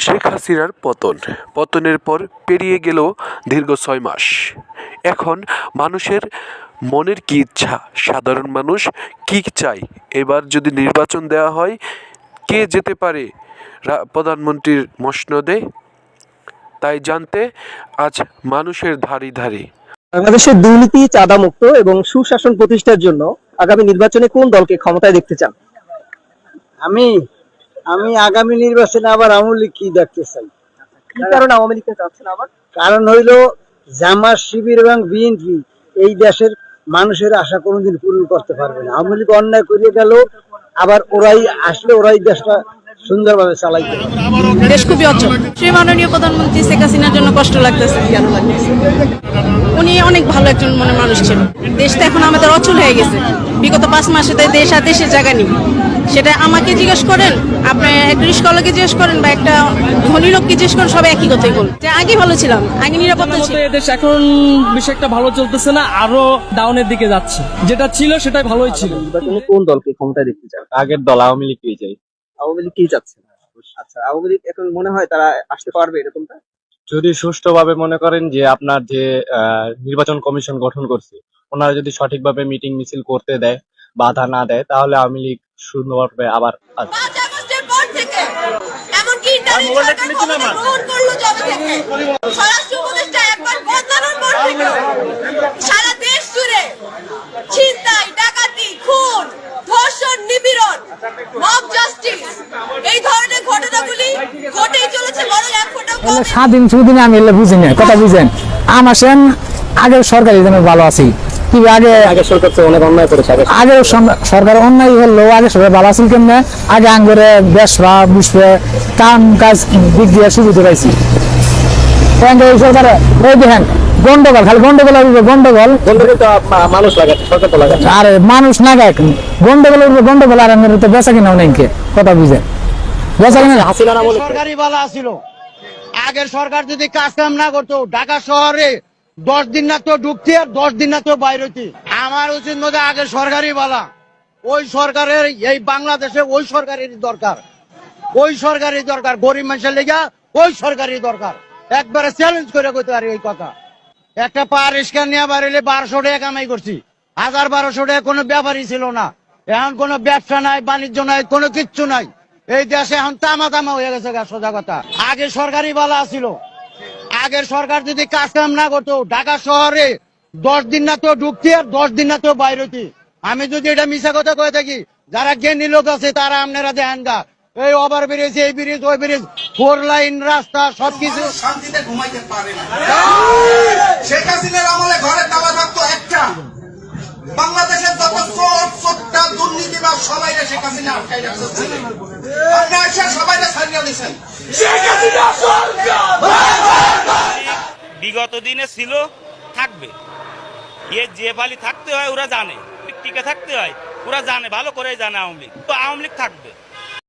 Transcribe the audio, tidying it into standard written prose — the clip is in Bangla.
শেখ হাসিনার পতনের পর পেরিয়ে গেল দীর্ঘ 6 মাস। এখন মানুষের মনের কি ইচ্ছা, সাধারণ মানুষ কি চায়, এবার যদি নির্বাচন দেওয়া হয় কে যেতে পারে প্রধানমন্ত্রীর মসনদে, তাই জানতে আজ মানুষের ধারে ধারে। বাংলাদেশের দুর্নীতি, চাঁদা মুক্ত এবং সুশাসন প্রতিষ্ঠার জন্য আগামী নির্বাচনে কোন দলকে ক্ষমতায় দেখতে চান? আমি আমি আগামী নির্বাচনে আবার আওয়ামী লীগ কি দেখতে চাই। কি কারণে আওয়ামী লীগকে চাচ্ছেন আবার? কারণ হইল জামাত, শিবির এবং বিএনপি এই দেশের মানুষের আশা কোনোদিন পূরণ করতে পারবে না। আওয়ামী লীগ অন্যায় করে গেল, আবার ওরাই আসলে ওরাই দেশটা সুন্দরভাবে চালাইতে পারবে। দেশ খুবই অচল। সেই মাননীয় প্রধানমন্ত্রী শেখ হাসিনার জন্য কষ্ট লাগতেছে। কেন লাগতেছে? উনি অনেক ভালো একজন মানুষ ছিল। দেশটা এখন আমাদের অচল হয়ে গেছে। বিগত 5 মাসে দেশ আর দেশের জায়গা নেই। সেটা আমাকে জিজ্ঞেস করেন, আপনি একটা রিস্কওয়ালাকে জিজ্ঞেস করেন, বা একটা ধনী লোককে জিজ্ঞেস করেন, সবাই একই কথাই বল যে আগে ভালো ছিলাম, আগে নিরাপত্তা ছিল। দেশ এখন বেশ একটা ভালো চলতেছে না, আরো ডাউনের দিকে যাচ্ছে। যেটা ছিল সেটাই ভালোই ছিল। নির্বাচনে কোন দলকে ক্ষমতায় দেখতে চান? আগের দল আওয়ামী লীগকেই চাই। আওয়ামী লীগ কি চাচ্ছেন? আচ্ছা, আওয়ামী লীগ এখন মনে হয় তারা আসতে পারবে এরকমটা? যদি সুষ্ঠুভাবে মনে করেন যে আপনার যে নির্বাচন কমিশন গঠন করছে, ওনারা যদি সঠিকভাবে মিটিং মিছিল করতে দেয়, বাধা না দেয়, তাহলে আওয়ামী লীগ সুন্দরভাবে আবার আসবে। সারা দেশ জুড়ে ছিনতাই, ডাকাতি, খুন, ধর্ষণ, নিপীড়ন, মব জাস্টিস, এই ধরনের ঘটনাগুলি ঘটেই চলেছে। বরং এক ফোঁটাও কমে না। স্বাধীন সুদিন আমি এলে বুঝি না, কথা বুঝেন। আমার সেন আগের সরকারি যেন ভালো আছি, কি আগে সরকার তো অনেক অন্যায় করেছে। আগে সরকার অন্যায় হলো, আগে সরকার ভালো আছিল কেমনে, আগে আঙ্গরে বেশরা বুঝবে কাম কাজ দিক দিয়ে সুবিধা পাইছি। সরকার ওই দেখেন গন্ডগোল, খালি গন্ডগোল গন্ডগোল মানুষ লাগাচ্ছে, সরকার তো লাগাচ্ছে। আরে মানুষ না গায় গন্ডগোল গন্ডগোল, আর তো বেচা কিনা অনেকে, কথা বুঝেন। বেচা কিনা হাসিনার আমলে সরকারি বালা ছিল। আগের সরকার যদি কাজ কাম না করতো, ঢাকা শহরে 10 দিন না তো ঢুকতে আর 10 দিন না তো বাইরে হইতে। আমার উচিত মধ্যে আগের সরকারি বালা, ওই সরকারের এই বাংলাদেশে ওই সরকারেরই দরকার, ওই সরকারই দরকার। গরিব মানুষের লেগা ওই সরকারই দরকার। একবারে চ্যালেঞ্জ করে কইতে পারি এই কথা। একটা পার রিক্সা নিয়ে বাড়িলে 1200 টাকা কামাই করছি, 1000-1200 টাকা কোনো ব্যাপারই ছিল না। এখন কোনো ব্যবসা নাই, বাণিজ্য নাই, কোনো কিচ্ছু নাই। এই দেশে এখন তামা তামা হয়ে গেছে, সোজা কথা। আগে সরকারি বালা ছিল। আগের সরকার যদি কাজ কাম না করতো, ঢাকা শহরে 10 দিন না তো ঢুকতে আর 10 দিন না তো বাইরে হইতে। আমি যদি এটা মিশা কথা কয়ে থাকি, যারা জ্ঞানী লোক আছে তারা আপনারা দেখেন গা, এই ওভার ব্রিজ, এই ব্রিজ, ওই ব্রিজ, 4 লাইন রাস্তা, সবকিছু শান্তিতে ঘুমাইতে পারে না। শেখ হাসিনার আমলে ঘরে তালা থাকতো একটা। বাংলাদেশের যত চোর, চোরটা, দুর্নীতিবাজ সবাই শেখ হাসিনা আটকাই রাখছে। আপনি এসে সবাই ছাড়িয়ে দিয়েছেন। বিগত দিনে ছিল, থাকবে। যে ফালি থাকতে হয় ওরা জানে, টিকে থাকতে হয় ওরা জানে, ভালো করে জানে। আওয়ামী লীগ থাকবে।